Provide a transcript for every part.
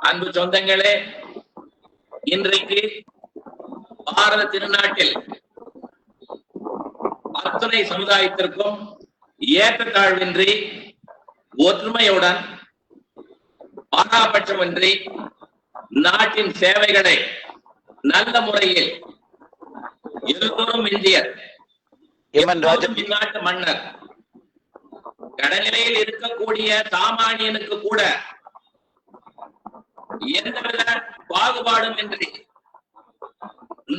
அன்பு சொந்தங்களே, இன்றைக்கு பாரத திருநாட்டில் அத்துணை சமுதாயத்திற்கும் ஏற்றத்தாழ்வின்றி ஒற்றுமையுடன் பாராபட்சமின்றி நாட்டின் சேவைகளை நல்ல முறையில் எல்லோரும் இந்தியர் இந்நாட்டு மன்னர் கடநிலையில் இருக்கக்கூடிய சாமானியனுக்கு கூட எந்தவித பாகுபாடும் இன்றி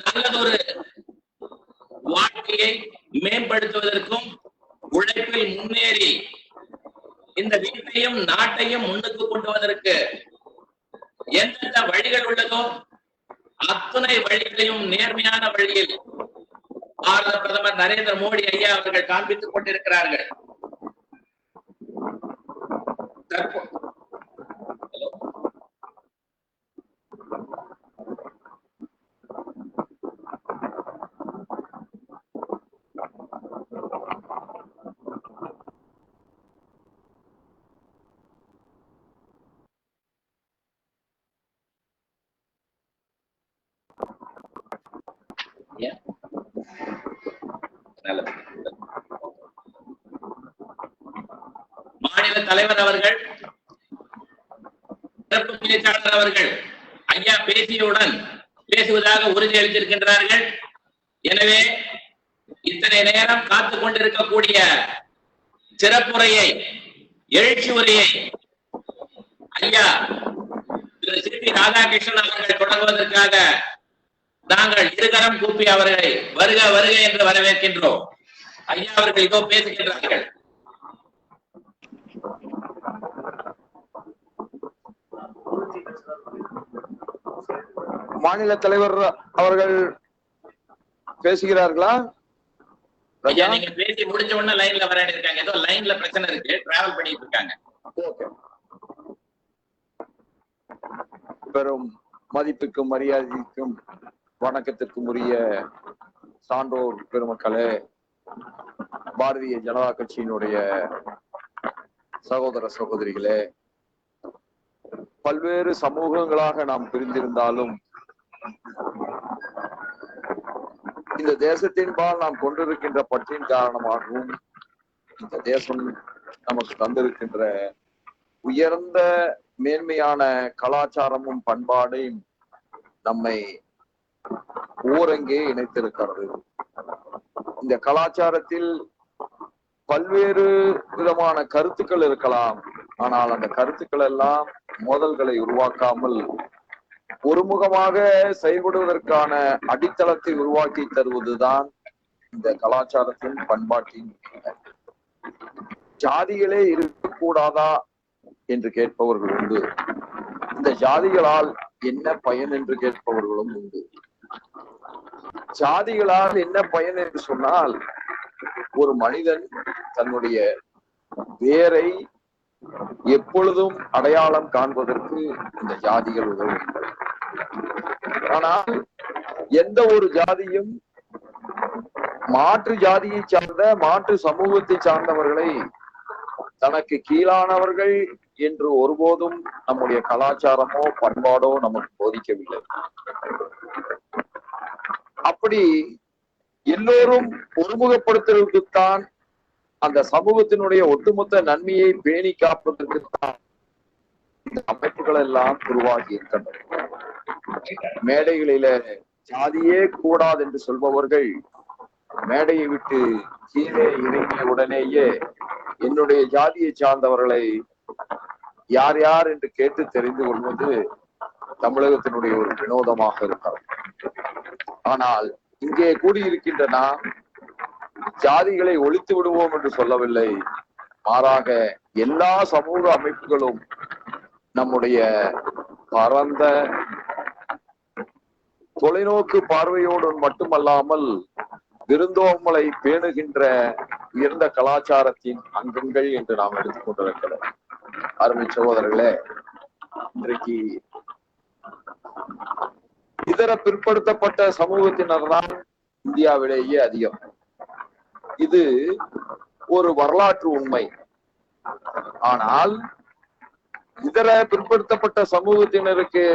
நல்லதொரு வாழ்க்கையை மேம்படுத்துவதற்கும் உழைப்பில் முன்னேறி இந்த வீட்டையும் நாட்டையும் முன்னுக்கு கொண்டு வருவதற்கு எந்தெந்த வழிகள் உள்ளதோ அத்துணை வழிகளையும் நேர்மையான வழியில் பாரத பிரதமர் நரேந்திர மோடி ஐயா அவர்கள் காண்பித்துக் கொண்டிருக்கிறார்கள். மாநில தலைவர் அவர்கள், சிறப்பு பேச்சாளர் அவர்கள் ஐயா பேசியவுடன் பேசுவதாக உறுதியளித்திருக்கின்றார்கள். எனவே இத்தனை நேரம் காத்துக் கொண்டிருக்கக்கூடிய சிறப்புரையை, எழுச்சி உரையை ஐயா திரு சி பி ராதாகிருஷ்ணன் அவர்கள் தொடங்குவதற்காக நாங்கள் இருகரம் கூப்பி அவர்களை வருக வருக என்று வரவேற்கின்றோம். ஐயா அவர்கள் இதோ பேசுகின்றார்கள். மாநில தலைவர் அவர்கள் பேசுகிறார்களா? ஐயா நீங்க பேசி முடிஞ்ச உடனே லைன்ல வர இருக்காங்க. ஏதோ லைன்ல பிரச்சனை இருக்கு, டிராவல் பண்ணிட்டு இருக்காங்க. பெரும் மதிப்புக்கும் மரியாதைக்கும் வணக்கத்திற்கும் உரிய சான்றோர் பெருமக்களே, பாரதிய ஜனதா கட்சியினுடைய சகோதர சகோதரிகளே, பல்வேறு சமூகங்களாக நாம் பிரிந்திருந்தாலும் இந்த தேசத்தின்பால் நாம் கொண்டிருக்கின்ற பற்றின் காரணமாகவும் இந்த தேசம் நமக்கு தந்திருக்கின்ற உயர்ந்த மேன்மையான கலாச்சாரமும் பண்பாடையும் நம்மை ஓரங்கே இணைத்திருக்கிறது. இந்த கலாச்சாரத்தில் பல்வேறு விதமான கருத்துக்கள் இருக்கலாம். ஆனால் அந்த கருத்துக்கள் எல்லாம் மோதல்களை உருவாக்காமல் ஒருமுகமாக செயல்படுவதற்கான அடித்தளத்தை உருவாக்கி தருவதுதான் இந்த கலாச்சாரத்தின் பண்பாட்டின். ஜாதிகளே இருக்கக்கூடாதா என்று கேட்பவர்கள் உண்டு. இந்த ஜாதிகளால் என்ன பயன் என்று கேட்பவர்களும் உண்டு. ஜாதிகளால் என்ன பயன் என்று சொன்னால், ஒரு மனிதன் தன்னுடைய வேரை எப்பொழுதும் அடையாளம் காண்பதற்கு இந்த ஜாதிகள் உதவுகின்றன. ஆனால் எந்த ஒரு ஜாதியும் மாற்று ஜாதியை சார்ந்த மாற்று சமூகத்தை சார்ந்தவர்களை தனக்கு கீழானவர்கள் என்று ஒருபோதும் நம்முடைய கலாச்சாரமோ பண்பாடோ நமக்கு போதிக்கவில்லை. அப்படி எல்லோரும் ஒருமுகப்படுத்துவதற்குத்தான், அந்த சமூகத்தினுடைய ஒட்டுமொத்த நன்மையை பேணி காப்பதற்குத்தான் இந்த அமைப்புகள் எல்லாம் உருவாகி இருக்கின்றன. மேடைகளில ஜாதியே கூடாது என்று சொல்பவர்கள் மேடையை விட்டு கீழே இறங்கிய உடனேயே என்னுடைய ஜாதியை சார்ந்தவர்களை யார் யார் என்று கேட்டு தெரிந்து கொள்வது தமிழகத்தினுடைய ஒரு வினோதமாக இருக்கிறது. ஆனால் இங்கே கூடியிருக்கின்ற நாம் ஜாதிகளை ஒழித்து விடுவோம் என்று சொல்லவில்லை. மாறாக எல்லா சமூக அமைப்புகளும் நம்முடைய பரந்த தொலைநோக்கு பார்வையோடு மட்டுமல்லாமல் விருந்தோம்பலை பேணுகின்ற உயர்ந்த கலாச்சாரத்தின் அங்கங்கள் என்று நாம் எடுத்துக்கொண்டிருக்கிறோம். அருமை சகோதரர்களே, இன்றைக்கு இதர பிற்படுத்தப்பட்ட சமூகத்தினர் தான் இந்தியாவிலேயே அதிகம். இது ஒரு வரலாற்று உண்மை. ஆனால் இதர பிற்படுத்தப்பட்ட சமூகத்தினருக்கு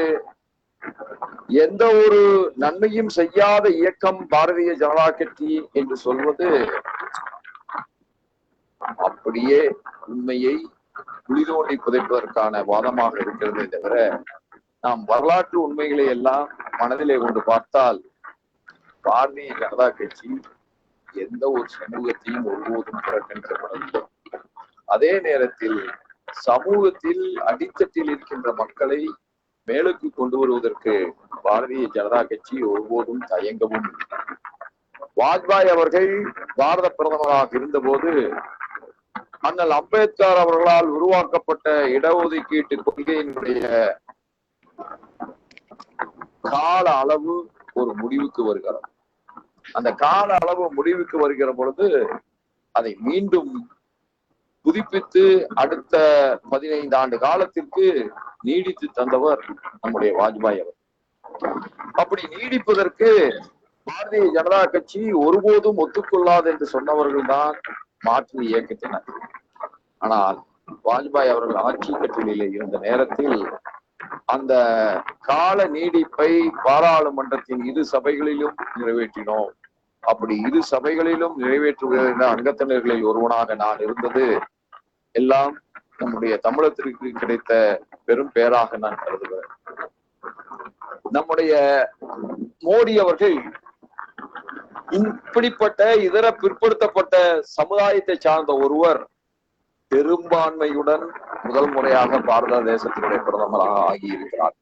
எந்த ஒரு நன்மையும் செய்யாத இயக்கம் பாரதிய ஜனதா கட்சி என்று சொல்வது அப்படியே உண்மையை குளிதோண்டி புதைப்பதற்கான வாதமாக இருக்கிறதே தவிர, நாம் வரலாற்று உண்மைகளை எல்லாம் மனதிலே கொண்டு பார்த்தால் பாரதிய ஜனதா கட்சி எந்த ஒரு சமூகத்தையும் ஒருபோதும் புறக்கணிக்கப்படவில்லை. அதே நேரத்தில் சமூகத்தில் அடித்தட்டில் இருக்கின்ற மக்களை மேலுக்கு கொண்டு வருவதற்கு பாரதிய ஜனதா கட்சி ஒருபோதும் தயங்கவும். வாஜ்பாய் அவர்கள் பாரத பிரதமராக இருந்தபோது அண்ணல் அம்பேத்கர் அவர்களால் உருவாக்கப்பட்ட இடஒதுக்கீட்டு கொள்கையினுடைய கால அளவு ஒரு முடிவுக்கு வருகிறது. அந்த கால அளவு முடிவுக்கு வருகிற பொழுது அதை மீண்டும் புதுப்பித்து அடுத்த 15 ஆண்டு காலத்திற்கு நீடித்து தந்தவர் நம்முடைய வாஜ்பாய் அவர். அப்படி நீடிப்பதற்கு பாரதிய ஜனதா கட்சி ஒருபோதும் ஒத்துக்கொள்ளாது என்று சொன்னவர்கள் தான் மாற்று இயக்கத்தினர். ஆனால் வாஜ்பாய் அவர்கள் ஆட்சி கட்டளையில இருந்த நேரத்தில் அந்த கால நீடிப்பை பாராளுமன்றத்தின் இரு சபைகளிலும் நிறைவேற்றினோம். அப்படி இரு சபைகளிலும் நிறைவேற்றுகிற அங்கத்தினர்களில் ஒருவனாக நான் இருந்தது எல்லாம் நம்முடைய தமிழகத்திற்கு கிடைத்த பெரும் பேராக நான் கருதுகிறேன். நம்முடைய மோடி அவர்கள் இப்படிப்பட்ட இதர பிற்படுத்தப்பட்ட சமுதாயத்தை சார்ந்த ஒருவர் பெரும்பான்மையுடன் முதல் முறையாக பாரத தேசத்தினுடைய பிரதமராக ஆகியிருக்கிறார்.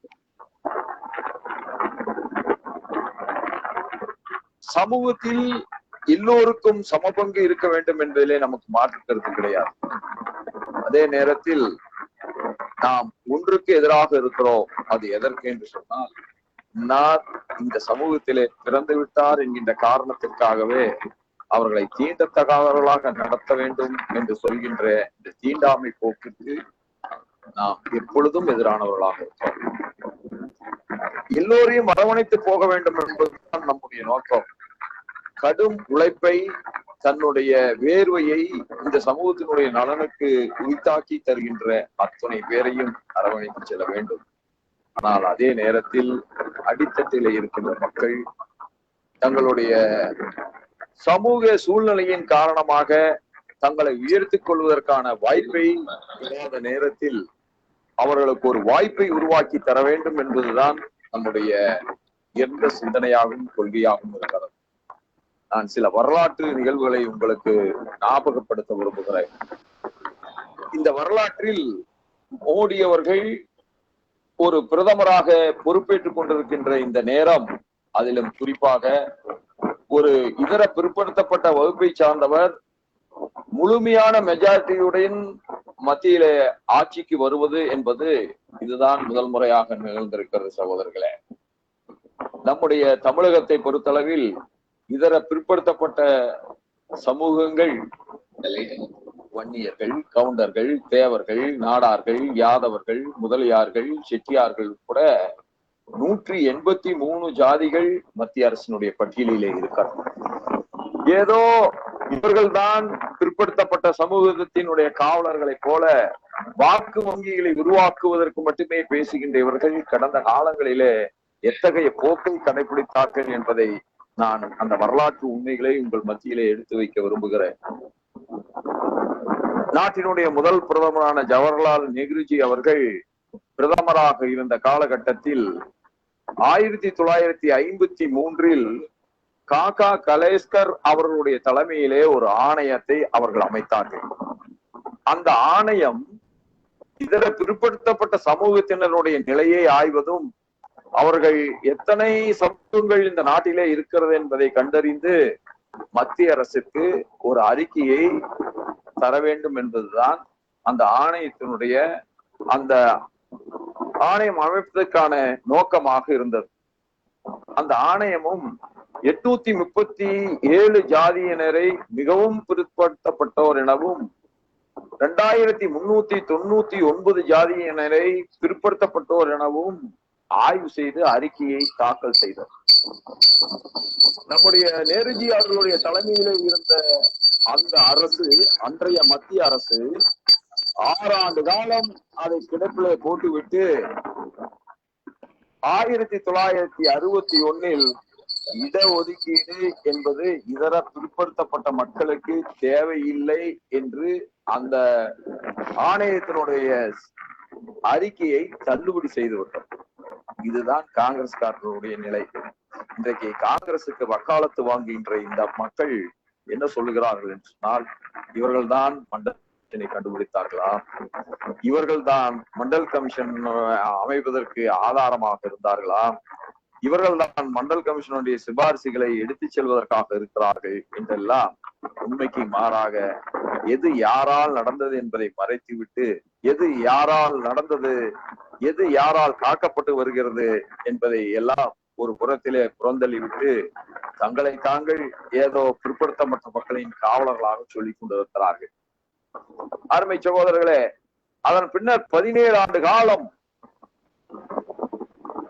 சமூகத்தில் எல்லோருக்கும் சமபங்கு இருக்க வேண்டும் என்பதிலே நமக்கு மாற்று கருத்து கிடையாது. அதே நேரத்தில் நாம் ஒன்றுக்கு எதிராக இருக்கிறோம். அது எதற்கு என்று சொன்னால், நான் இந்த சமூகத்திலே பிறந்து விட்டார் என்கின்ற காரணத்திற்காகவே அவர்களை தீண்டத்தகாதவர்களாக நடத்த வேண்டும் என்று சொல்கின்ற இந்த தீண்டாமை போக்கிற்கு நாம் எப்பொழுதும் எதிரானவர்களாக இருக்கிறோம். எல்லோரையும் அரவணைத்து போக வேண்டும் என்பதுதான் நம்முடைய நோக்கம். கடும் உழைப்பை, தன்னுடைய வேர்வையை இந்த சமூகத்தினுடைய நலனுக்கு உரித்தாக்கி தருகின்ற அத்தனை பேரையும் அரவணைத்து செல்ல வேண்டும். ஆனால் அதே நேரத்தில் அடித்தட்டிலே இருக்கின்ற மக்கள் தங்களுடைய சமூக சூழ்நிலையின் காரணமாக தங்களை உயர்த்திக் கொள்வதற்கான வாய்ப்பை இல்லாத நேரத்தில் அவர்களுக்கு ஒரு வாய்ப்பை உருவாக்கி தர வேண்டும் என்பதுதான் நம்முடைய உயர்ந்த சிந்தனையாகவும் கொள்கையாகவும் இருக்கிறது. நான் சில வரலாற்று நிகழ்வுகளை உங்களுக்கு ஞாபகப்படுத்த விரும்புகிறேன். இந்த வரலாற்றில் மோடி அவர்கள் ஒரு பிரதமராக பொறுப்பேற்றுக் கொண்டிருக்கின்ற இந்த நேரம், அதிலும் குறிப்பாக ஒரு இதர பிற்படுத்தப்பட்ட வகுப்பை சார்ந்தவர் முழுமையான மெஜாரிட்டியுடன் மத்தியிலே ஆட்சிக்கு வருவது என்பது இதுதான் முதல் முறையாக நிகழ்ந்திருக்கிறது. சகோதரர்களே, நம்முடைய தமிழகத்தை பொறுத்தளவில் இதர பிற்படுத்தப்பட்ட சமூகங்கள் வன்னியர்கள், கவுண்டர்கள், தேவர்கள், நாடார்கள், யாதவர்கள், முதலியார்கள், செட்டியார்கள் உட்பட 183 ஜாதிகள் மத்திய அரசினுடைய பட்டியலிலே இருக்கிறது. ஏதோ இவர்கள்தான் பிற்படுத்தப்பட்ட சமூகத்தினுடைய காவலர்களைப் போல வாக்கு வங்கிகளை உருவாக்குவதற்கு மட்டுமே பேசுகின்ற இவர்கள் கடந்த காலங்களிலே எத்தகைய போக்கை கடைபிடித்தார்கள் என்பதை நான் அந்த வரலாற்று உண்மைகளை உங்கள் மத்தியிலே எடுத்து வைக்க விரும்புகிறேன். நாட்டினுடைய முதல் பிரதமரான ஜவஹர்லால் நேருஜி அவர்கள் பிரதமராக இருந்த காலகட்டத்தில் 1953 காகா கலேஸ்கர் அவர்களுடைய தலைமையிலே ஒரு ஆணையத்தை அவர்கள் அமைத்தார்கள். அந்த ஆணையம் இதர பிற்படுத்தப்பட்ட சமூகத்தினருடைய நிலையை ஆய்வதும், அவர்கள் எத்தனை சமூகங்கள் இந்த நாட்டிலே இருக்கிறது என்பதை கண்டறிந்து மத்திய அரசுக்கு ஒரு அறிக்கையை தர வேண்டும் என்பதுதான் அந்த ஆணையத்தினுடைய அந்த ஆணையம் அமைப்பதற்கான நோக்கமாக இருந்தது. அந்த ஆணையமும் 837 ஜாதியினரை மிகவும் பிற்படுத்தப்பட்டோர் எனவும் 2399 ஜாதியினரை பிற்படுத்தப்பட்டோர் எனவும் ஆய்வு செய்து அறிக்கையை தாக்கல் செய்தார். நம்முடைய நேருஜி அவர்களுடைய தலைமையிலே இருந்த அந்த அரசு, அன்றைய மத்திய அரசு, 6 ஆண்டு காலம் அதை கிடப்பிலே போட்டுவிட்டு 1961 இடஒதுக்கீடு என்பது இதர பிற்படுத்தப்பட்ட மக்களுக்கு தேவையில்லை என்று அந்த ஆணையத்தினுடைய அறிக்கையை தள்ளுபடி செய்துவிட்டோம். இதுதான் காங்கிரஸ்காரர்களுடைய நிலை. இன்றைக்கு காங்கிரசுக்கு வக்காலத்து வாங்குகின்ற இந்த மக்கள் என்ன சொல்லுகிறார்கள் என்று சொன்னால், இவர்கள்தான் மண்டல் கமிஷனை கண்டுபிடித்தார்களா, இவர்கள்தான் மண்டல் கமிஷன் அமைப்பதற்கு ஆதாரமாக இருந்தார்களா, இவர்கள்தான் மண்டல் கமிஷனுடைய சிபாரிசுகளை எடுத்துச் செல்வதற்காக இருக்கிறார்கள் என்றெல்லாம் உண்மைக்கு மாறாக எது யாரால் நடந்தது என்பதை மறைத்துவிட்டு, எது யாரால் நடந்தது, எது யாரால் காக்கப்பட்டு வருகிறது என்பதை எல்லாம் ஒரு புறத்திலே புறந்தள்ளிவிட்டு தங்களை தாங்கள் ஏதோ பிற்படுத்தப்பட்ட மக்களின் காவலர்களாக சொல்லிக் கொண்டிருக்கிறார்கள். அருமை சகோதரர்களே, அதன் பின்னர் 17 ஆண்டு காலம்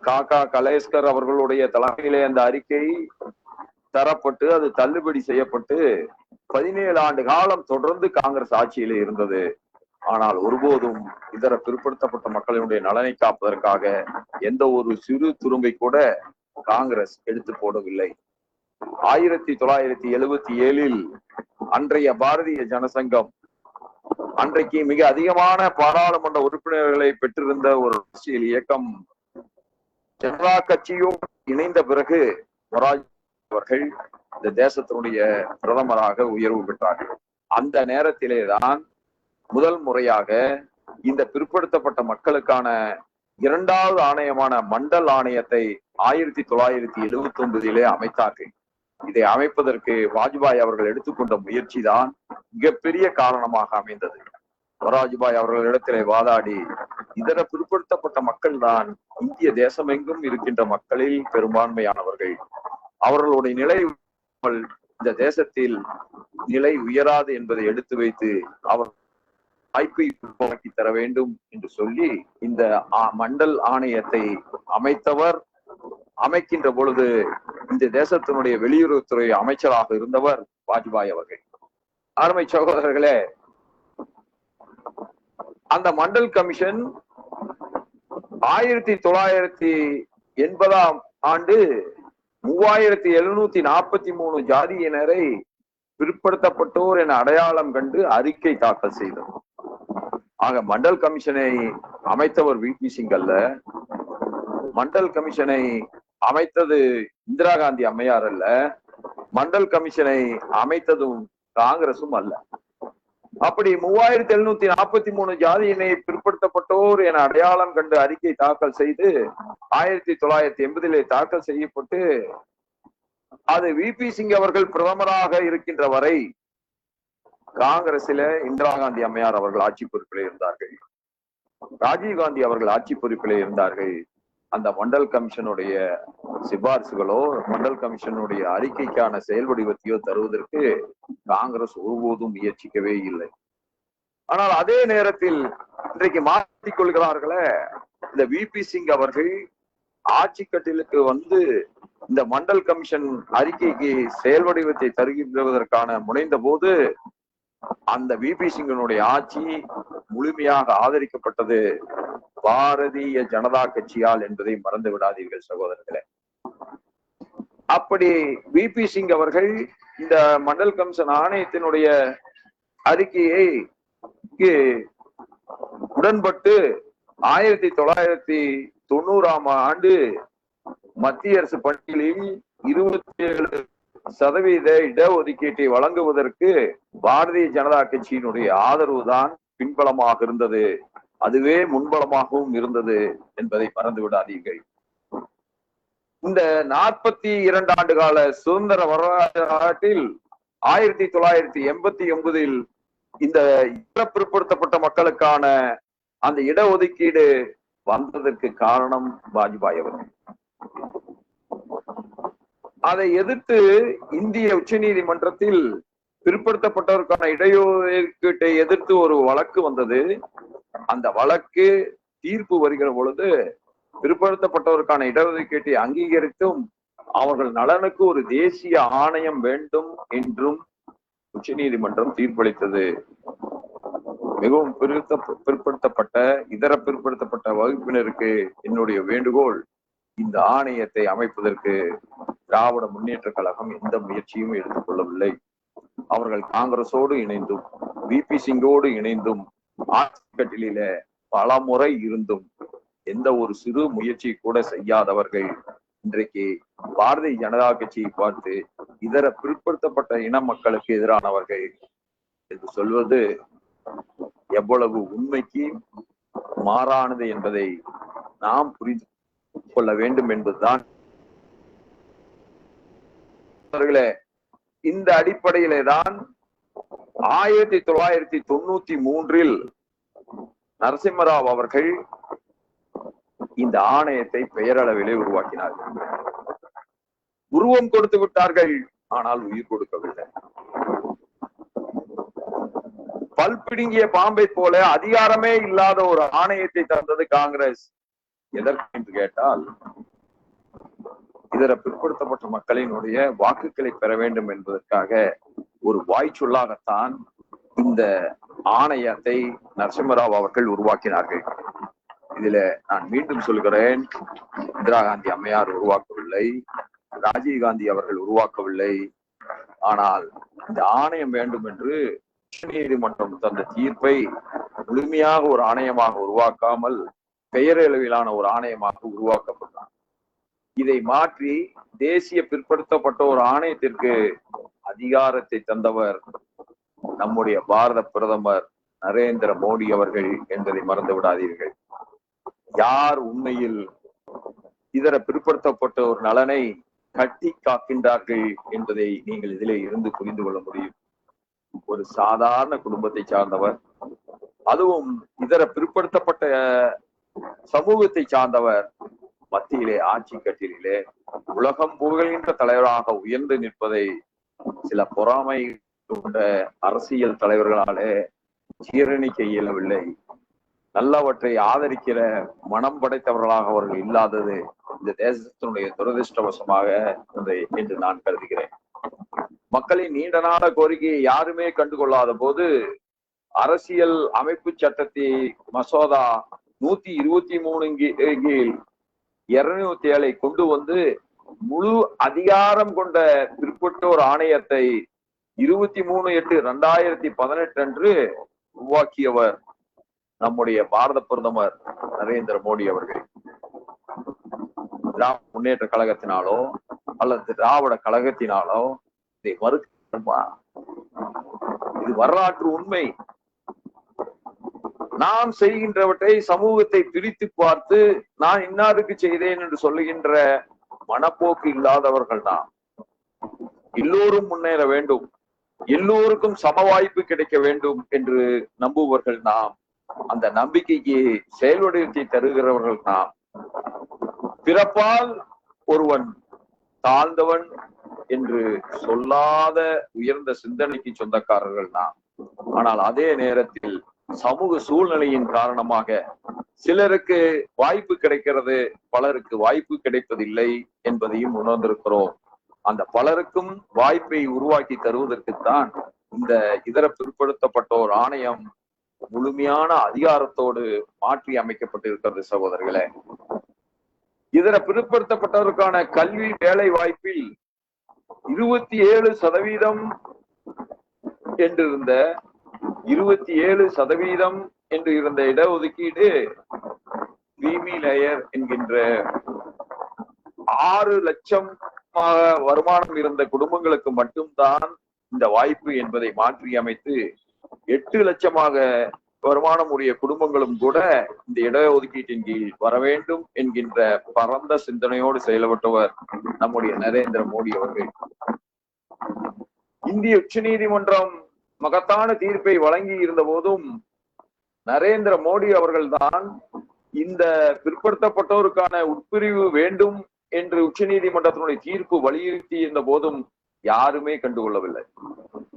காக்கா கலேஸ்கர் அவர்களுடைய தலைமையிலே அந்த அறிக்கை தரப்பட்டு அது தள்ளுபடி செய்யப்பட்டு 17 ஆண்டு காலம் தொடர்ந்து காங்கிரஸ் ஆட்சியிலே இருந்தது. ஆனால் ஒருபோதும் இதர பிற்படுத்தப்பட்ட மக்களினுடைய நலனை காப்பதற்காக எந்த ஒரு சிறு துரும்பை கூட காங்கிரஸ் எடுத்து போடவில்லை. 1977 அன்றைய பாரதிய ஜனசங்கம், அன்றைக்கு மிக அதிகமான பாராளுமன்ற உறுப்பினர்களை பெற்றிருந்த ஒரு அரசியல் இயக்கம், ஜனதா கட்சியோடு இணைந்த பிறகு மொராஜி அவர்கள் இந்த தேசத்தினுடைய பிரதமராக உயர்வு பெற்றார்கள். அந்த நேரத்திலே தான் முதல் முறையாக இந்த பிற்படுத்தப்பட்ட மக்களுக்கான 2வது ஆணையமான மண்டல் ஆணையத்தை 1979 அமைத்தார்கள். இதை அமைப்பதற்கு வாஜ்பாய் அவர்கள் எடுத்துக்கொண்ட முயற்சி தான் மிகப்பெரிய காரணமாக அமைந்தது. மொராஜிபாய் அவர்களிடத்திலே வாதாடி, இதர பிற்படுத்தப்பட்ட மக்கள் தான் இந்திய தேசமெங்கும் இருக்கின்ற மக்களில் பெரும்பான்மையானவர்கள், அவர்களுடைய நிலை இந்த தேசத்தில் நிலை உயராது என்பதை எடுத்து வைத்து அவர் வாய்ப்பை உருவாக்கி தர வேண்டும் என்று சொல்லி இந்த மண்டல் ஆணையத்தை அமைக்கின்ற பொழுது இந்த தேசத்தினுடைய வெளியுறவுத்துறை அமைச்சராக இருந்தவர் வாஜ்பாய் அவர்கள். அருமை சகோதரர்களே, அந்த மண்டல் கமிஷன் 1980 ஆண்டு 3743 ஜாதியினரை பிற்படுத்தப்பட்டோர் என அடையாளம் கண்டு அறிக்கை தாக்கல் செய்தது. ஆக மண்டல் கமிஷனை அமைத்தவர் விபி சிங் அல்ல, மண்டல் கமிஷனை அமைத்தது இந்திரா காந்தி அம்மையார் அல்ல, மண்டல் கமிஷனை அமைத்ததும் காங்கிரசும் அல்ல. அப்படி 3743 ஜாதியினை பிற்படுத்தப்பட்டோர் என அடையாளம் கண்டு அறிக்கை தாக்கல் செய்து 1980 தாக்கல் செய்யப்பட்டு அது விபி சிங் அவர்கள் பிரதமராக இருக்கின்ற வரை காங்கிரசில இந்திரா காந்தி அம்மையார் அவர்கள் ஆட்சி பொறுப்பிலே இருந்தார்கள், ராஜீவ் காந்தி அவர்கள் ஆட்சி பொறுப்பிலே இருந்தார்கள். அந்த மண்டல் கமிஷனுடைய சிபாரிசுகளோ மண்டல் கமிஷனுடைய அறிக்கைக்கான செயல் வடிவத்தையோ தருவதற்கு காங்கிரஸ் ஒருபோதும் முயற்சிக்கவே இல்லை. ஆனால் அதே நேரத்தில் இன்றைக்கு மாற்றிக் கொள்கிறார்களே, இந்த விபி சிங் அவர்கள் ஆட்சி கட்டிலுக்கு வந்து இந்த மண்டல் கமிஷன் அறிக்கைக்கு செயல் வடிவத்தை தருகின்றதற்கான முனைந்த போது அந்த விபி சிங்கனுடைய ஆட்சி முழுமையாக ஆதரிக்கப்பட்டது பாரதிய ஜனதா கட்சியால் என்பதை மறந்து விடாதீர்கள் சகோதரர்களே. அப்படி விபி சிங் அவர்கள் இந்த மண்டல் கமிஷன் ஆணையத்தினுடைய அறிக்கையை உடன்பட்டு 1990 ஆண்டு மத்திய அரசு பட்டியலில் 27% இடஒதுக்கீட்டை வழங்குவதற்கு பாரதிய ஜனதா கட்சியினுடைய ஆதரவு தான் பின்பலமாக இருந்தது, அதுவே முன்பலமாகவும் இருந்தது என்பதை மறந்து விடாதீர்கள். இந்த 42 ஆண்டு கால சுதந்திர வரலாற்றில் 1989 இந்த பிற்படுத்தப்பட்ட மக்களுக்கான அந்த இடஒதுக்கீடு வந்ததற்கு காரணம் வாஜ்பாய் அவர்கள். அதை எதிர்த்து இந்திய உச்ச நீதிமன்றத்தில் பிற்படுத்தப்பட்டவருக்கான இடைஒதுக்கீட்டை எதிர்த்து ஒரு வழக்கு வந்தது. அந்த வழக்கு தீர்ப்பு வருகிற பொழுது பிற்படுத்தப்பட்டவருக்கான இடஒதுக்கீட்டை அங்கீகரித்தும் அவர்கள் நலனுக்கு ஒரு தேசிய ஆணையம் வேண்டும் என்றும் உச்ச நீதிமன்றம் தீர்ப்பளித்தது. மிகவும் பிற்படுத்தப்பட்ட இதர பிற்படுத்தப்பட்ட வகுப்பினருக்கு என்னுடைய வேண்டுகோள், இந்த ஆணையத்தை அமைப்பதற்கு திராவிட முன்னேற்ற கழகம் எந்த முயற்சியும் எடுத்துக்கொள்ளவில்லை. அவர்கள் காங்கிரஸோடு இணைந்தும் விபி சிங்கோடு இணைந்தும் ஆட்சி கட்டில பல முறை இருந்தும் எந்த ஒரு சிறு முயற்சி கூட செய்யாதவர்கள் இன்றைக்கு பாரதிய ஜனதா கட்சியை பார்த்து இதர பிற்படுத்தப்பட்ட இன மக்களுக்கு எதிரானவர்கள் என்று சொல்வது எவ்வளவு உண்மைக்கு மாறானது என்பதை நாம் புரிந்து கொள்ள வேண்டும் என்பதுதான். இந்த அடிப்படையிலே தான் 1993 நரசிம்மராவ் அவர்கள் இந்த ஆணையத்தை பெயரளவிலே உருவாக்கினார்கள். உருவம் கொடுத்து விட்டார்கள், ஆனால் உயிர் கொடுக்கவில்லை. பல்பிடுங்கிய பாம்பை போல அதிகாரமே இல்லாத ஒரு ஆணையத்தை தந்தது காங்கிரஸ். எதற்கு என்று கேட்டால், இதர பிற்படுத்தப்பட்ட மக்களினுடைய வாக்குகளை பெற வேண்டும் என்பதற்காக ஒரு வாய்ச்சொல்லாகத்தான் இந்த ஆணையத்தை நரசிம்மராவ் அவர்கள் உருவாக்கினார்கள். இதுல நான் மீண்டும் சொல்கிறேன், இந்திரா காந்தி அம்மையார் உருவாக்கவில்லை, ராஜீவ் காந்தி அவர்கள் உருவாக்கவில்லை. ஆனால் இந்த ஆணையம் வேண்டும் என்று உச்ச நீதிமன்றம் தந்த தீர்ப்பை முழுமையாக ஒரு ஆணையமாக உருவாக்காமல் பெயரளவிலான ஒரு ஆணையமாக உருவாக்கப்பட்டார். இதை மாற்றி தேசிய பிற்படுத்தப்பட்ட ஒரு ஆணையத்திற்கு அதிகாரத்தை தந்தவர் நம்முடைய பாரத பிரதமர் நரேந்திர மோடி அவர்கள் என்பதை மறந்து விடாதீர்கள். யார் உண்மையில் இதர பிற்படுத்தப்பட்ட ஒரு நலனை கட்டி காக்கின்றார்கள் என்பதை நீங்கள் இதிலே இருந்து புரிந்து கொள்ள முடியும். ஒரு சாதாரண குடும்பத்தை சார்ந்தவர், அதுவும் இதர பிற்படுத்தப்பட்ட சமூகத்தை சார்ந்தவர் மத்தியிலே ஆட்சி கட்டிலே உலகம் புகழ்கின்ற தலைவராக உயர்ந்து நிற்பதை சில பொறாமை கொண்ட அரசியல் தலைவர்களாலே ஜீரணிக்க இயலவில்லை. நல்லவற்றை ஆதரிக்கிற மனம் படைத்தவர்களாக அவர்கள் இல்லாதது இந்த தேசத்தினுடைய துரதிருஷ்டவசமாக என்று நான் கருதுகிறேன். மக்களின் நீண்ட நாள கோரிக்கையை யாருமே கண்டுகொள்ளாத போது அரசியல் அமைப்பு சட்டத்தை மசோதா 123 கீழ் 207 கொண்டு வந்து முழு அதிகாரம் கொண்ட பிற்பட்டோர் ஆணையத்தை 23/8/2018 அன்று உருவாக்கியவர் நம்முடைய பாரத பிரதமர் நரேந்திர மோடி அவர்கள். திராவிட முன்னேற்ற கழகத்தினாலோ அல்லது திராவிட கழகத்தினாலோ இதை மறுக்கணுமா? இது வரலாற்று உண்மை. நாம் செய்கின்றவற்றை சமூகத்தை பிரித்து பார்த்து நான் இன்னாருக்கு செய்தேன் என்று சொல்லுகின்ற மனப்போக்கு இல்லாதவர்கள் தான். எல்லோரும் முன்னேற வேண்டும், எல்லோருக்கும் சம வாய்ப்பு கிடைக்க வேண்டும் என்று நம்புவர்கள் நாம். அந்த நம்பிக்கைக்கு செயல்வடிவத்தை தருகிறவர்கள் நாம். பிறப்பால் ஒருவன் தாழ்ந்தவன் என்று சொல்லாத உயர்ந்த சிந்தனைக்கு சொந்தக்காரர்கள் நாம். ஆனால் அதே நேரத்தில் சமூக சூழ்நிலையின் காரணமாக சிலருக்கு வாய்ப்பு கிடைக்கிறது, பலருக்கு வாய்ப்பு கிடைப்பதில்லை என்பதையும் உணர்ந்திருக்கிறோம். அந்த பலருக்கும் வாய்ப்பை உருவாக்கி தருவதற்குத்தான் இந்த இதர பிற்படுத்தப்பட்டோர் ஆணையம் முழுமையான அதிகாரத்தோடு மாற்றி அமைக்கப்பட்டிருக்கிறது. சகோதரர்களே, இதர பிற்படுத்தப்பட்டவருக்கான கல்வி வேலை வாய்ப்பில் 27% என்றிருந்த 27% என்று இருந்த இடஒதுக்கீடு கிரீமி லேயர் என்கின்ற 6 லட்சம் வருமானம் இருந்த குடும்பங்களுக்கு மட்டும்தான் இந்த வாய்ப்பு என்பதை மாற்றி அமைத்து 8 லட்சமாக வருமானம் உடைய குடும்பங்களும் கூட இந்த இடஒதுக்கீட்டின் கீழ் வர வேண்டும் என்கின்ற பரந்த சிந்தனையோடு செயல்பட்டவர் நம்முடைய நரேந்திர மோடி அவர்கள். இந்திய உச்ச நீதிமன்றம் மகத்தான தீர்ப்பை வழங்கி இருந்த போதும் நரேந்திர மோடி அவர்கள்தான் இந்த பிற்படுத்தப்பட்டோருக்கான உட்பிரிவு வேண்டும் என்று உச்ச நீதிமன்றத்தினுடைய தீர்ப்பு வலியுறுத்தி இருந்த போதும் யாருமே கண்டுகொள்ளவில்லை.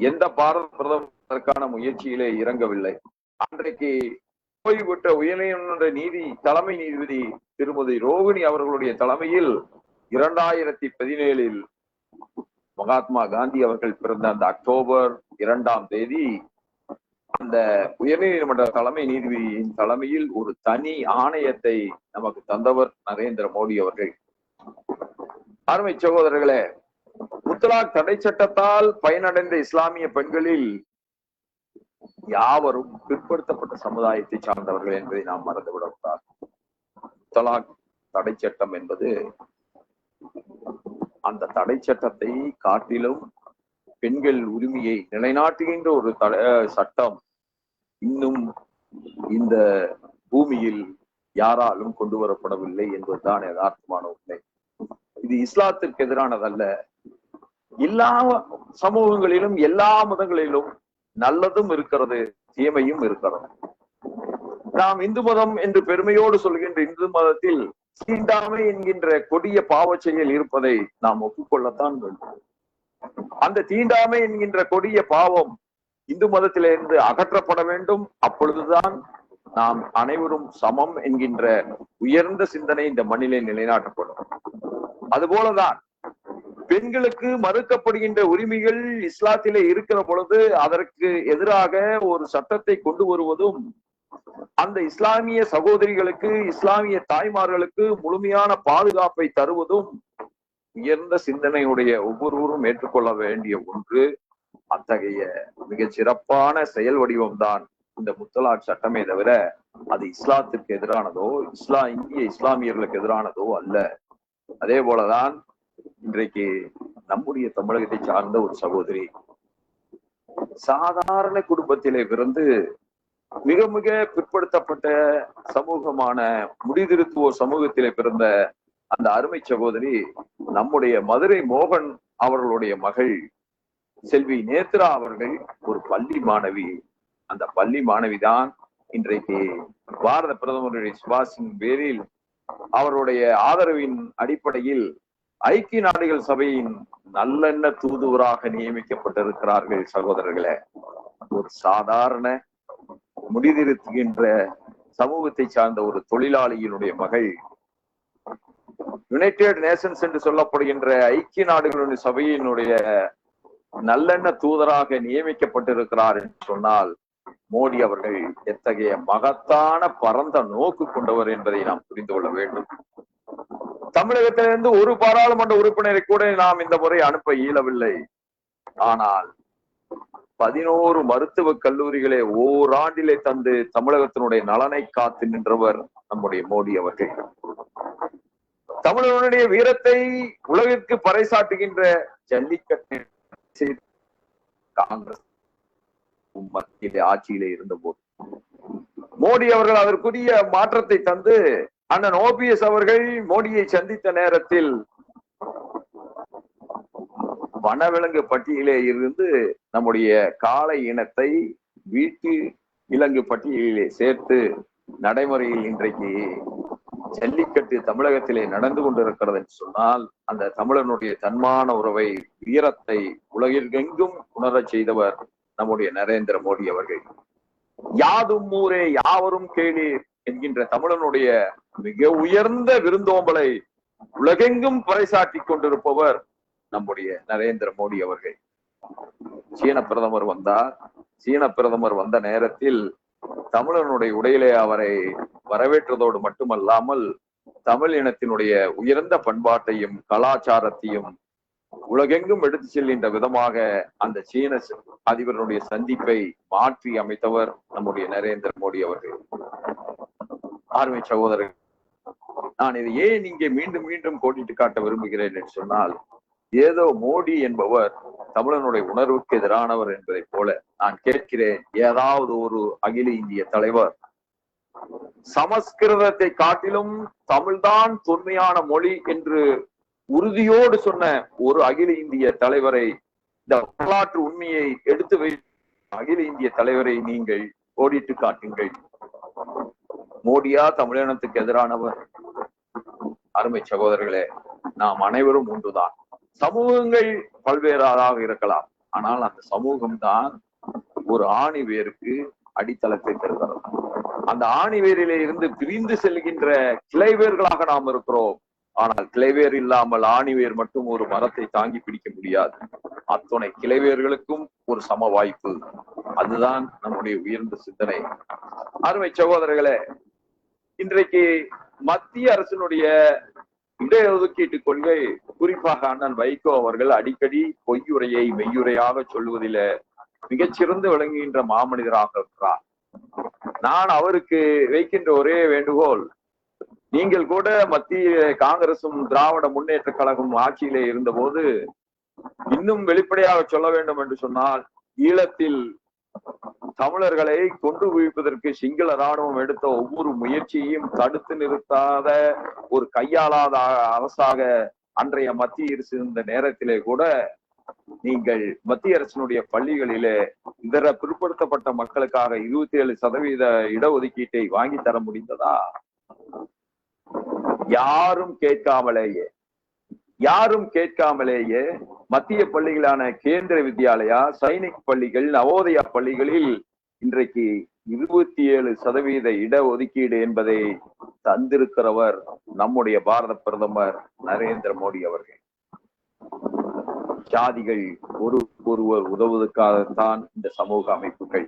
எந்த பாரத பிரதமருக்கான முயற்சியிலே இறங்கவில்லை. அன்றைக்கு ஓய்வு பெற்ற உயர்நீதிமன்ற தலைமை நீதிபதி திருமதி ரோகிணி அவர்களுடைய தலைமையில் 2017 மகாத்மா காந்தி அவர்கள் பிறந்த அந்த அக்டோபர் 2ஆம் தேதி அந்த உயர்நீதிமன்ற தலைமை நீதிபதியின் தலைமையில் ஒரு தனி ஆணையத்தை நமக்கு தந்தவர் நரேந்திர மோடி அவர்கள். அருமை சகோதரர்களே, முத்தலாக் தடை சட்டத்தால் பயனடைந்த இஸ்லாமிய பெண்களில் யாவரும் பிற்படுத்தப்பட்ட சமுதாயத்தை சார்ந்தவர்கள் என்பதை நாம் மறந்துவிடக்கூடாது. முத்தலாக் தடை சட்டம் என்பது அந்த தடை சட்டத்தை காட்டிலும் பெண்கள் உரிமையை நிலைநாட்டுகின்ற ஒரு சட்டம் இன்னும் இந்த பூமியில் யாராலும் கொண்டு வரப்படவில்லை என்பதுதான் யதார்த்தமான உண்மை. இது இஸ்லாத்திற்கு எதிரானதல்ல. எல்லா சமூகங்களிலும் எல்லா மதங்களிலும் நல்லதும் இருக்கிறது, தீமையும் இருக்கிறது. நாம் இந்து மதம் என்று பெருமையோடு சொல்கின்ற இந்து மதத்தில் தீண்டாமை என்கின்ற கொடிய பாவ செயல் இருப்பதை நாம் ஒப்புக்கொள்ளத்தான் வேண்டும். அந்த தீண்டாமை என்கின்ற கொடிய பாவம் இந்து மதத்திலிருந்து அகற்றப்பட வேண்டும். அப்பொழுதுதான் நாம் அனைவரும் சமம் என்கின்ற உயர்ந்த சிந்தனை இந்த மண்ணிலே நிலைநாட்டப்படும். அதுபோலதான் பெண்களுக்கு மறுக்கப்படுகின்ற உரிமைகள் இஸ்லாத்திலே இருக்கிற பொழுது அதற்கு எதிராக ஒரு சட்டத்தை கொண்டு வருவதும், அந்த இஸ்லாமிய சகோதரிகளுக்கு, இஸ்லாமிய தாய்மார்களுக்கு முழுமையான பாதுகாப்பை தருவதும் உயர்ந்த சிந்தனையுடைய ஒவ்வொருவரும் ஏற்றுக்கொள்ள வேண்டிய ஒன்று. அத்தகைய மிக சிறப்பான செயல் வடிவம்தான் இந்த முத்தலாக் சட்டமே தவிர அது இஸ்லாத்திற்கு எதிரானதோ இந்திய இஸ்லாமியர்களுக்கு எதிரானதோ அல்ல. அதே போலதான் இன்றைக்கு நம்முடைய தமிழகத்தை சார்ந்த ஒரு சகோதரி சாதாரண குடும்பத்திலே பிறந்து மிக மிக பிற்படுத்தப்பட்ட சமூகமான முடிதிருத்துவோர் சமூகத்திலே பிறந்த அந்த அருமை சகோதரி நம்முடைய மதுரை மோகன் அவர்களுடைய மகள் செல்வி நேத்ரா அவர்கள் ஒரு பள்ளி மாணவி. அந்த பள்ளி மாணவிதான் இன்றைக்கு பாரத பிரதமருடைய சுபாஷின் பேரில் அவருடைய ஆதரவின் அடிப்படையில் ஐக்கிய நாடுகள் சபையின் நல்லெண்ண தூதுவராக நியமிக்கப்பட்டிருக்கிறார்கள். சகோதரர்களே, ஒரு சாதாரண முடிதிருத்துகின்ற சமூகத்தை சார்ந்த ஒரு தொழிலாளியினுடைய மகள் யுனைடெட் நேஷன்ஸ் என்று சொல்லப்படுகின்ற ஐக்கிய நாடுகளுடைய சபையினுடைய நல்லெண்ண தூதராக நியமிக்கப்பட்டிருக்கிறார் என்று சொன்னால் மோடி அவர்கள் எத்தகைய மகத்தான பரந்த நோக்கு கொண்டவர் என்பதை நாம் புரிந்து கொள்ள வேண்டும். தமிழகத்திலிருந்து ஒரு பாராளுமன்ற உறுப்பினரை கூட நாம் இந்த முறை அனுப்ப இயலவில்லை. ஆனால் 11 மருத்துவக் கல்லூரிகளை ஓராண்டிலே தந்து தமிழகத்தினுடைய நலனை காத்து நின்றவர் நம்முடைய மோடி அவர்கள். தமிழர்களுடைய வீரத்தை உலகிற்கு பறைசாட்டுகின்ற ஜல்லிக்கட்டு காங்கிரஸ் மத்தியிலே ஆட்சியிலே இருந்த போது மோடி அவர்கள் அதற்குரிய மாற்றத்தை தந்து அண்ணன் ஓபிஎஸ் அவர்கள் மோடியை சந்தித்த நேரத்தில் வனவிலங்கு பட்டியலே இருந்து நம்முடைய காளை இனத்தை வீட்டு விலங்கு பட்டியலிலே சேர்த்து நடைமுறையில் இன்றைக்கு ஜல்லிக்கட்டு தமிழகத்திலே நடந்து கொண்டிருக்கிறது என்று சொன்னால் அந்த தமிழனுடைய தன்மான உறவை, வீரத்தை உலகிற்கெங்கும் உணரச் செய்தவர் நம்முடைய நரேந்திர மோடி அவர்கள். யாதும் ஊரே யாவரும் கேளீர் என்கின்ற தமிழனுடைய மிக உயர்ந்த விருந்தோம்பலை உலகெங்கும் பறைசாட்டி கொண்டிருப்பவர் நம்முடைய நரேந்திர மோடி அவர்கள். சீன பிரதமர் வந்தார். சீன பிரதமர் வந்த நேரத்தில் தமிழனுடைய உடையிலே அவரை வரவேற்றதோடு மட்டுமல்லாமல் தமிழ் இனத்தினுடைய உயர்ந்த பண்பாட்டையும் கலாச்சாரத்தையும் உலகெங்கும் எடுத்து செல்கின்ற விதமாக அந்த சீன அதிபருடைய சந்திப்பை மாற்றி அமைத்தவர் நம்முடைய நரேந்திர மோடி அவர்கள். ஆர்மை சகோதரர்கள், நான் இதை ஏன் இங்கே மீண்டும் மீண்டும் கோடிட்டு காட்ட விரும்புகிறேன் என்று சொன்னால், ஏதோ மோடி என்பவர் தமிழனுடைய உணர்வுக்கு எதிரானவர் என்பதை போல நான் கேட்கிறேன், ஏதாவது ஒரு அகில இந்திய தலைவர் சமஸ்கிருதத்தை காட்டிலும் தமிழ்தான் தொன்மையான மொழி என்று உறுதியோடு சொன்ன ஒரு அகில இந்திய தலைவரை, இந்த வரலாற்று உண்மையை எடுத்து வைத்த அகில இந்திய தலைவரை நீங்கள் கோடிட்டு காட்டுங்கள். மோடியா தமிழினத்துக்கு எதிரானவர்? அருமை சகோதரர்களே, நாம் அனைவரும் ஒன்றுதான். சமூகங்கள் பல்வேறாக இருக்கலாம், ஆனால் அந்த சமூகம்தான் ஒரு ஆணி வேருக்கு அடித்தளத்தை தருகிறது. அந்த ஆணி வேரிலே இருந்து பிரிந்து செல்கின்ற கிளை வேர்களாக நாம் இருக்கிறோம். ஆனால் கிளைவேர் இல்லாமல் ஆணிவேர் மட்டும் ஒரு மரத்தை தாங்கி பிடிக்க முடியாது. அத்துணை கிளைவேர்களுக்கும் ஒரு சம வாய்ப்பு. அதுதான் நம்முடைய உயர்ந்த சிந்தனை. அருமை சகோதரர்களே, இன்றைக்கு மத்திய அரசினுடைய இடஒதுக்கீட்டு கொள்கை, குறிப்பாக அண்ணன் வைகோ அவர்கள் அடிக்கடி பொய்யுரையை மெய்யுரையாக சொல்லுவதில மிகச்சிறந்து விளங்குகின்ற மாமனிதராக இருக்கிறார். நான் அவருக்கு வைக்கின்ற ஒரே வேண்டுகோள், நீங்கள் கூட மத்திய காங்கிரசும் திராவிட முன்னேற்ற கழகம் ஆட்சியிலே இருந்தபோது இன்னும் வெளிப்படையாக சொல்ல வேண்டும் என்று சொன்னால், ஈழத்தில் தமிழர்களை கொண்டு குவிப்பதற்கு சிங்கள ராணுவம் எடுத்த ஒவ்வொரு முயற்சியையும் தடுத்து நிறுத்தாத ஒரு கையாளாத அரசாக அன்றைய மத்திய அரசு இருந்த நேரத்திலே கூட நீங்கள் மத்திய அரசினுடைய பள்ளிகளிலே இதர பிற்படுத்தப்பட்ட மக்களுக்காக 27% இடஒதுக்கீட்டை வாங்கி தர முடிந்ததா? யாரும் கேட்காமலேயே மத்திய பள்ளிகளான கேந்திர வித்யாலயா, சைனிக் பள்ளிகள், நவோதயா பள்ளிகளில் இன்றைக்கு 27% இடஒதுக்கீடு என்பதை தந்திருக்கிறவர் நம்முடைய பாரத பிரதமர் நரேந்திர மோடி அவர்கள். ஜாதிகள் ஒருவர் உதவுவதற்காகத்தான் இந்த சமூக அமைப்புகள்.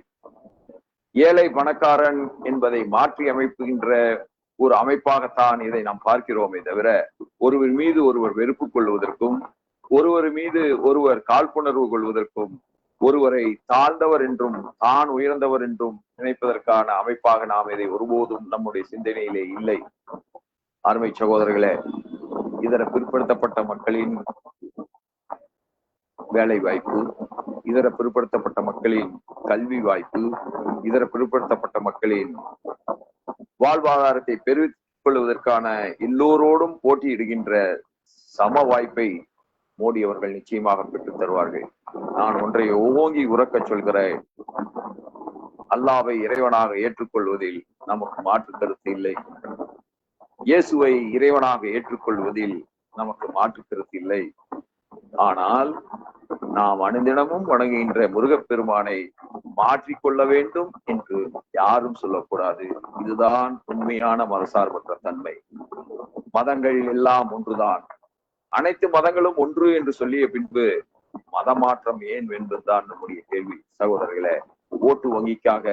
ஏழை பணக்காரன் என்பதை மாற்றி அமைப்புகின்ற ஒரு அமைப்பாகத்தான் இதை நாம் பார்க்கிறோமே தவிர, ஒருவர் மீது ஒருவர் வெறுப்பு கொள்வதற்கும், ஒருவர் மீது ஒருவர் காழ்ப்புணர்வு கொள்வதற்கும், ஒருவரை தாழ்ந்தவர் என்றும் தான் உயர்ந்தவர் என்றும் நினைப்பதற்கான அமைப்பாக நாம் இதை ஒருபோதும் நம்முடைய சிந்தனையிலே இல்லை. அருமை சகோதரர்களே, இதர பிற்படுத்தப்பட்ட மக்களின் வேலை வாய்ப்பு, இதர பிற்படுத்தப்பட்ட மக்களின் கல்வி வாய்ப்பு, இதர பிற்படுத்தப்பட்ட மக்களின் வாழ்வாதாரத்தை பெருக்கிக் கொள்வதற்கான எல்லோரோடும் போட்டியிடுகின்ற சம வாய்ப்பை மோடி அவர்கள் நிச்சயமாக பெற்றுத் தருவார்கள். நான் ஒன்றை ஓங்கி உறக்க சொல்கிறேன், அல்லாவை இறைவனாக ஏற்றுக்கொள்வதில் நமக்கு மாற்று கருத்து இல்லை. இயேசுவை இறைவனாக ஏற்றுக்கொள்வதில் நமக்கு மாற்று கருத்து இல்லை. ஆனால் நாம் அனுதினமும் வணங்குகின்ற முருகப்பெருமானை மாற்றிக்கொள்ள வேண்டும் என்று யாரும் சொல்லக்கூடாது. இதுதான் உண்மையான மதசார்பற்ற தன்மை. மதங்கள் எல்லாம் ஒன்றுதான், அனைத்து மதங்களும் ஒன்று என்று சொல்லிய பின்பு மதமாற்றம் ஏன் என்பதுதான் நம்முடைய கேள்வி. சகோதரர்களே, ஓட்டு வங்கிக்காக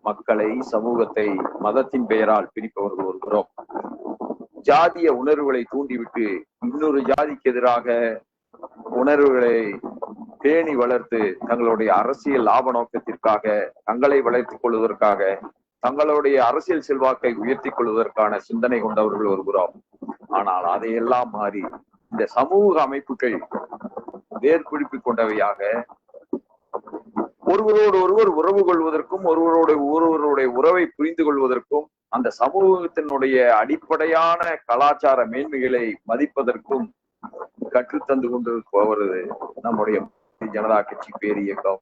மக்களை, சமூகத்தை மதத்தின் பெயரால் பிரிப்பவர்கள் ஒருபுறம், ஜாதிய உணர்வுகளை தூண்டிவிட்டு இன்னொரு ஜாதிக்கு எதிராக உணர்வுகளை பேணி வளர்த்து தங்களுடைய அரசியல் லாப நோக்கத்திற்காக, தங்களை வளர்த்துக் கொள்வதற்காக, தங்களுடைய அரசியல் செல்வாக்கை உயர்த்திக் கொள்வதற்கான சிந்தனை கொண்டவர்கள் ஒருபுறம். ஆனால் அதையெல்லாம் மாறி இந்த சமூக அமைப்புகள் வேர்பிடிப்பிக் கொண்டவையாக, ஒருவரோடு ஒருவர் உறவு கொள்வதற்கும், ஒருவருடைய உறவை புரிந்து கொள்வதற்கும், அந்த சமூகத்தினுடைய அடிப்படையான கலாச்சார மேன்மைகளை மதிப்பதற்கும் கற்றுத்தந்து கொண்டிருப்பவர் நம்முடைய ஜனதா கட்சி பேரியக்கம்,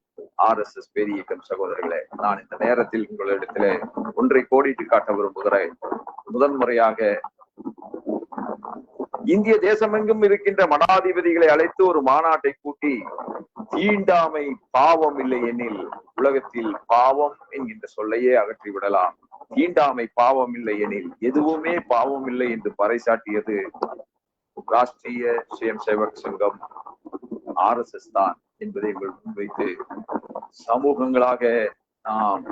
RSS பேரியக்கம். சகோதரர்களே, நான் இந்த நேரத்தில் உங்களிடத்திலே ஒன்றை கோடிட்டு காட்ட விரும்புகிறேன். முதன்முறையாக இந்திய தேசமெங்கும் இருக்கின்ற மடாதிபதிகளை அழைத்து ஒரு மாநாட்டை கூட்டி, தீண்டாமை பாவம் இல்லை எனில் உலகத்தில் பாவம் என்கின்ற சொல்லையே அகற்றி விடலாம், தீண்டாமை பாவம் இல்லை எனில் எதுவுமே பாவம் இல்லை என்று பறைசாட்டியது ராஷ்டிரிய சுயம் சேவக் சங்கம், RSS தான் என்பதை முன்வைத்து சமூகங்களாக நாம்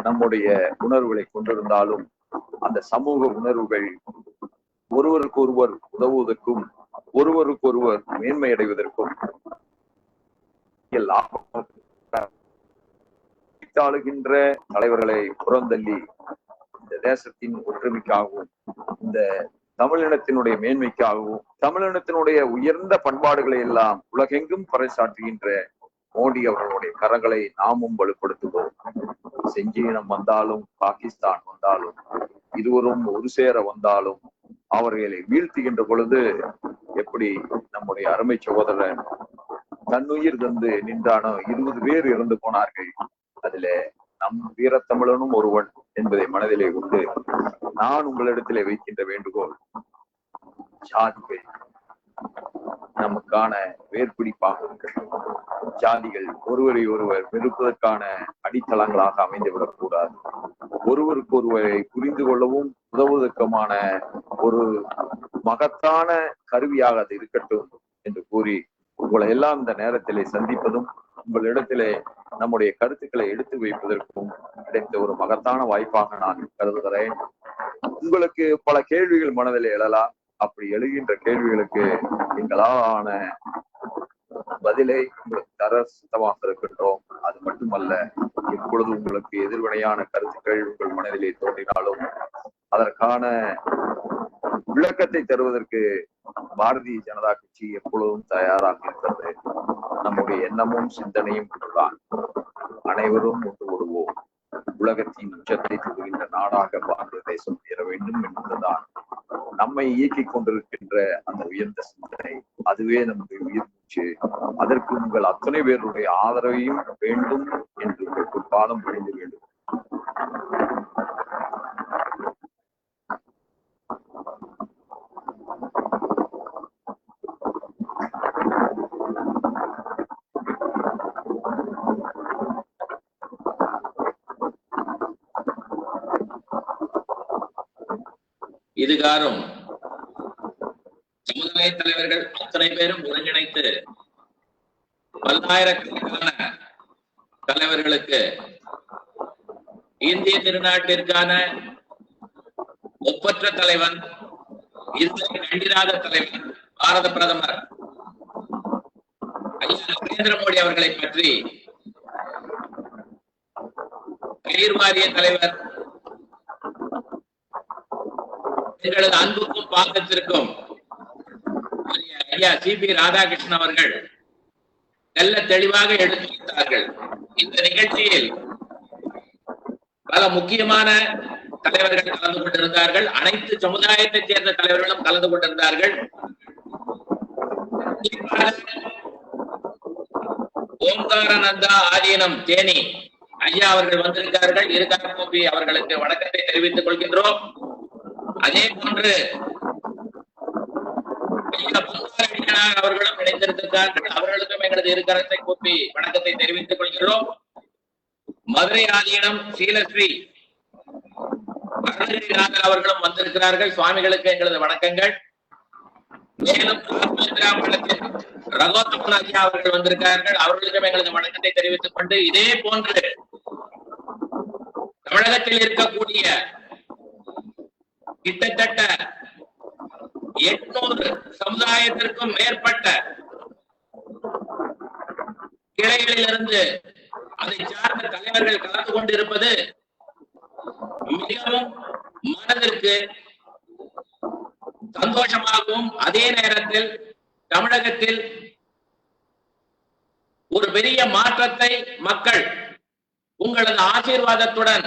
நம்முடைய உணர்வுகளை கொண்டிருந்தாலும், அந்த சமூக உணர்வுகள் ஒருவருக்கு ஒருவர் உதவுவதற்கும், ஒருவருக்கு ஒருவர் மேன்மை அடைவதற்கும் ஆளுகின்ற தலைவர்களை புறந்தள்ளி இந்த தேசத்தின் ஒற்றுமைக்காகவும், இந்த தமிழினத்தினுடைய மேன்மைக்காகவும், தமிழினத்தினுடைய உயர்ந்த பண்பாடுகளை எல்லாம் உலகெங்கும் பறைசாற்றுகின்ற மோடி அவர்களுடைய கரங்களை நாமும் வலுப்படுத்துவோம். செஞ்சீனம் வந்தாலும், பாகிஸ்தான் வந்தாலும், இருவரும் ஒரு சேர வந்தாலும், அவர்களை வீழ்த்துகின்ற பொழுது எப்படி நம்முடைய அருமை சகோதரன் தன்னுயிர் தந்து நின்றானோ 20 பேர் இறந்து போனார்கள், அதுல நம் வீரத்தமிழனும் ஒருவன் என்பதை மனதிலே கொண்டு நான் உங்களிடத்திலே வைக்கின்ற வேண்டுகோள், ஜாதிகள் நமக்கான வேர்பிடிப்பாக இருக்கிறது. ஜாதிகள் ஒருவரை ஒருவர் வெறுப்பதற்கான அடித்தளங்களாக அமைந்துவிடக் கூடாது. ஒருவருக்கு ஒருவரை புரிந்து கொள்ளவும் உதவுவதற்குமான ஒரு மகத்தான கருவியாக அது இருக்கட்டும் என்று கூறி உங்களை எல்லாம் இந்த நேரத்திலே சந்திப்பதும் உங்களிடத்திலே நம்முடைய கருத்துக்களை எடுத்து வைப்பதற்கும் கிடைத்த ஒரு மகத்தான வாய்ப்பாக நான் கருதுகிறேன். உங்களுக்கு பல கேள்விகள் மனதில் எழலாம். அப்படி எழுகின்ற கேள்விகளுக்கு எங்களான பதிலை உங்களுக்கு தர சித்தமாக இருக்கின்றோம். அது மட்டுமல்ல, எப்பொழுது உங்களுக்கு எதிர்வினையான கருத்துக்கள் உங்கள் மனதிலே தோன்றினாலும் அதற்கான விளக்கத்தை தருவதற்கு பாரதிய ஜனதா கட்சி எப்பொழுதும் தயாராக இருக்கிறது. நம்முடைய எண்ணமும் சிந்தனையும் தான். அனைவரும் ஒன்று விடுவோம். உலகத்தின் உச்சத்தை தொடுகின்ற நாடாக பாரத தேசம் உயர வேண்டும் என்பதுதான் நம்மை இயக்கிக் கொண்டிருக்கின்ற அந்த உயர்ந்த சிந்தனை. அதுவே நம்முடைய உயிர் மூச்சு. அதற்கு உங்கள் அத்தனை பேருடைய ஆதரவையும் வேண்டும் என்று உங்கள் பாதம் பணிந்து வேண்டும். இதுகாரும் சமுதாய தலைவர்கள் அத்தனை பேரும் ஒருங்கிணைத்து பல்லாயிரக்கணக்கான தலைவர்களுக்கு இந்திய திருநாட்டிற்கான ஒப்பற்ற தலைவன், இதுவரை கண்டிராத தலைவன் பாரத பிரதமர் நரேந்திர மோடி அவர்களை பற்றி கயிர் வாரிய தலைவர், எங்களது அன்புக்கும் பாசத்திற்கும் ஐயா சி.பி. ராதாகிருஷ்ணன் அவர்கள் நல்ல தெளிவாக எடுத்துரைத்தார்கள். இந்த நிகழ்ச்சியில் பல முக்கியமான தலைவர்கள் கலந்து கொண்டிருந்தார்கள். அனைத்து சமுதாயத்தைச் சேர்ந்த தலைவர்களும் கலந்து கொண்டிருந்தார்கள். ஓம்காரானந்தா ஆதீனம் தேனி ஐயா அவர்கள் வந்திருக்கிறார்கள். இருகாரகோபி அவர்களுக்கு வணக்கத்தை தெரிவித்துக் கொள்கின்றோம். அதே போன்று அவர்களும் இணைந்திருக்கிறார்கள். அவர்களுக்கும் எங்களது இருகரத்தை கூப்பி வணக்கத்தை தெரிவித்துக் கொள்கிறோம். மதுரை ஆதீனம் சீலஸ்ரீ அருணகிரிநாதர் அவர்களும் வந்திருக்கிறார்கள். சுவாமிகளுக்கு எங்களது வணக்கங்கள். மேலும் ரகோத்தமன் ஐயா அவர்கள் வந்திருக்கிறார்கள். அவர்களுக்கும் எங்களது வணக்கத்தை தெரிவித்துக் கொண்டு, இதே போன்று தமிழகத்தில் இருக்கக்கூடிய கிட்டத்தட்ட 800 சமுதாயத்திற்கும் மேற்பட்ட கிளைகளிலிருந்து அதை சார்ந்த தலைவர்கள் கலந்து கொண்டிருப்பது மிகவும் மனதிற்கு சந்தோஷமாகவும், அதே நேரத்தில் தமிழகத்தில் ஒரு பெரிய மாற்றத்தை மக்கள் உங்களது ஆசீர்வாதத்துடன்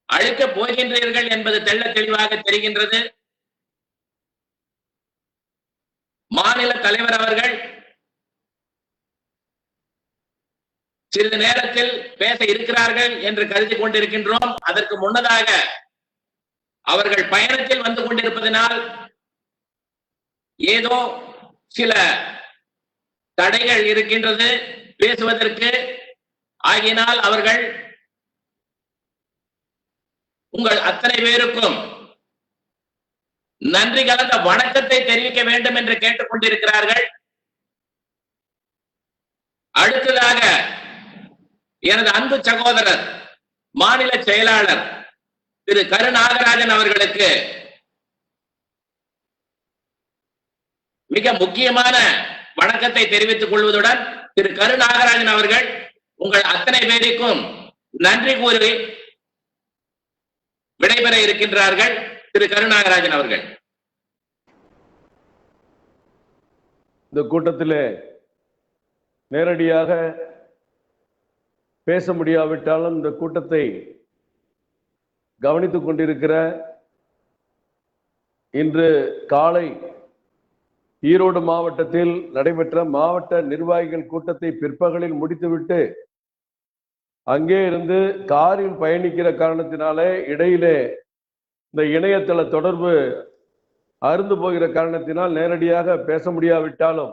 அளிக்கப் போகின்றீர்கள் என்பது தெள்ள தெளிவாக தெரிகின்றது. மாநில தலைவர் அவர்கள் சிறிது நேரத்தில் பேச இருக்கிறார்கள் என்று கருதி கொண்டிருக்கின்றோம். அதற்கு முன்னதாக அவர்கள் பயணத்தில் வந்து கொண்டிருப்பதனால் ஏதோ சில தடைகள் இருக்கின்றது பேசுவதற்கு. ஆகினால் அவர்கள் உங்கள் அத்தனை பேருக்கும் நன்றி கலந்த வணக்கத்தை தெரிவிக்க வேண்டும் என்று கேட்டுக் கொண்டிருக்கிறார்கள். அடுத்ததாக எனது அன்பு சகோதரர் மாநில செயலாளர் திரு கருநாகராஜன் அவர்களுக்கு மிக முக்கியமான வணக்கத்தை தெரிவித்துக் கொள்வதுடன், திரு கருநாகராஜன் அவர்கள் உங்கள் அத்தனை பேருக்கும் நன்றி கூறி விடைபெற இருக்கின்றார்கள். திரு கருநாகராஜன் அவர்கள். இந்த கூட்டத்திலே நேரடியாக பேச முடியாவிட்டாலும் இந்த கூட்டத்தை கவனித்துக் கொண்டிருக்கிற, இன்று காலை ஈரோடு மாவட்டத்தில் நடைபெற்ற மாவட்ட நிர்வாகிகள் கூட்டத்தை பிற்பகலில் முடித்துவிட்டு அங்கே இருந்து காரில் பயணிக்கிற காரணத்தினாலே இடையிலே இந்த இணையதள தொடர்பு அருந்து போகிற காரணத்தினால் நேரடியாக பேச முடியாவிட்டாலும்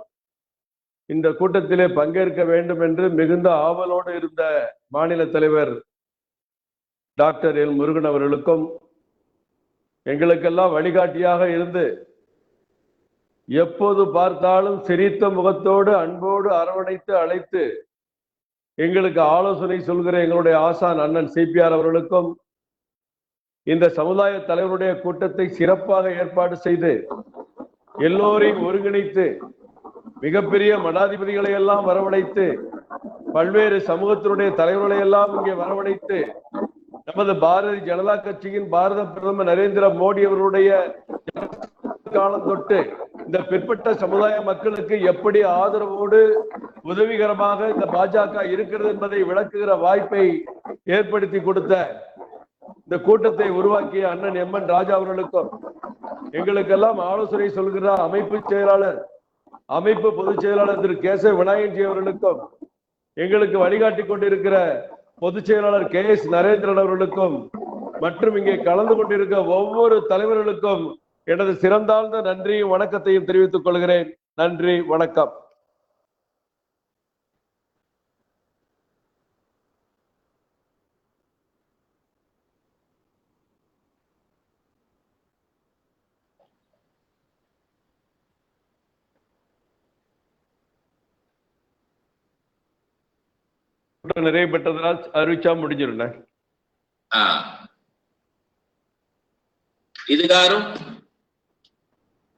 இந்த கூட்டத்திலே பங்கேற்க வேண்டும் என்று மிகுந்த ஆவலோடு இருந்த மாநில தலைவர் டாக்டர் எல் முருகன் அவர்களுக்கும், எங்களுக்கெல்லாம் வழிகாட்டியாக இருந்து எப்போது பார்த்தாலும் சிரித்த முகத்தோடு அன்போடு அரவணைத்து அழைத்து எங்களுக்கு ஆலோசனை சொல்கிற எங்களுடைய ஆசான் அண்ணன் சிபிஆர் அவர்களுக்கும், இந்த சமுதாய தலைவருடைய கூட்டத்தை சிறப்பாக ஏற்பாடு செய்து எல்லோரையும் ஒருங்கிணைத்து மிகப்பெரிய மடாதிபதிகளை எல்லாம் வரவழைத்து பல்வேறு சமூகத்தினுடைய தலைவர்களை எல்லாம் இங்கே வரவழைத்து நமது பாரதிய ஜனதா கட்சியின் பாரத பிரதமர் நரேந்திர மோடி அவர்களுடைய காலம் தொட்டு இந்த பிற்பட்ட சமுதாய மக்களுக்கு எப்படி ஆதரவோடு உதவிகரமாக இந்த பாஜக இருக்கிறது என்பதை விளக்குகிற வாய்ப்பை ஏற்படுத்தி கொடுத்த இந்த கூட்டத்தை உருவாக்கிய அண்ணன் எம்.என். ராஜா அவர்களுக்கும், எங்களுக்கெல்லாம் ஆலோசனை சொல்கிற அமைப்பு செயலாளர், அமைப்பு பொதுச் செயலாளர் திரு கேசவ விநாயகன்ஜி அவர்களுக்கும், எங்களுக்கு வழிகாட்டி கொண்டிருக்கிற பொதுச் செயலாளர் கே.எஸ். நரேந்திரன் அவர்களுக்கும் மற்றும் இங்கே கலந்து கொண்டிருக்க ஒவ்வொரு தலைவர்களுக்கும் எனது சிறந்தாழ்ந்த நன்றியும் வணக்கத்தையும் தெரிவித்துக் கொள்கிறேன். நன்றி, வணக்கம். நிறைய பெற்றதனால் அறிவிச்சா முடிஞ்சிருந்தேன். இதுகாரும்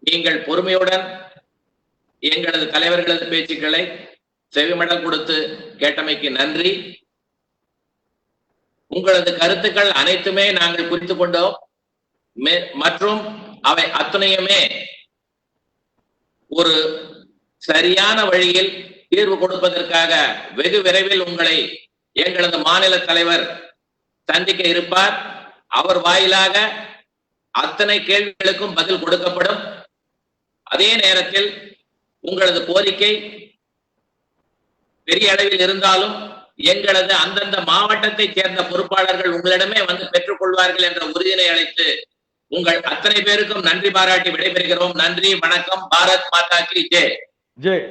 நீங்கள் பொறுமையுடன் எங்களது தலைவர்களது பேச்சுக்களை செவிமடல் கொடுத்து கேட்டமைக்கு நன்றி. உங்களது கருத்துக்கள் அனைத்துமே நாங்கள் குறித்து கொண்டோம் மற்றும் அவை அத்தனையுமே ஒரு சரியான வழியில் தீர்வு கொடுப்பதற்காக வெகு விரைவில் உங்களை எங்களது மாநில தலைவர் சந்திக்க இருப்பார். அவர் வாயிலாக அத்தனை கேள்விகளுக்கும் பதில் கொடுக்கப்படும். அதே நேரத்தில் உங்களது கோரிக்கை பெரிய அளவில் இருந்தாலும் எங்களது அந்தந்த மாவட்டத்தை சேர்ந்த பொறுப்பாளர்கள் உங்களிடமே வந்து பெற்றுக் கொள்வார்கள் என்ற உறுதியை அளித்து உங்கள் அத்தனை பேருக்கும் நன்றி பாராட்டி விடைபெறுகிறோம். நன்றி, வணக்கம். பாரத் மாதா கி ஜெய். ஜெய்.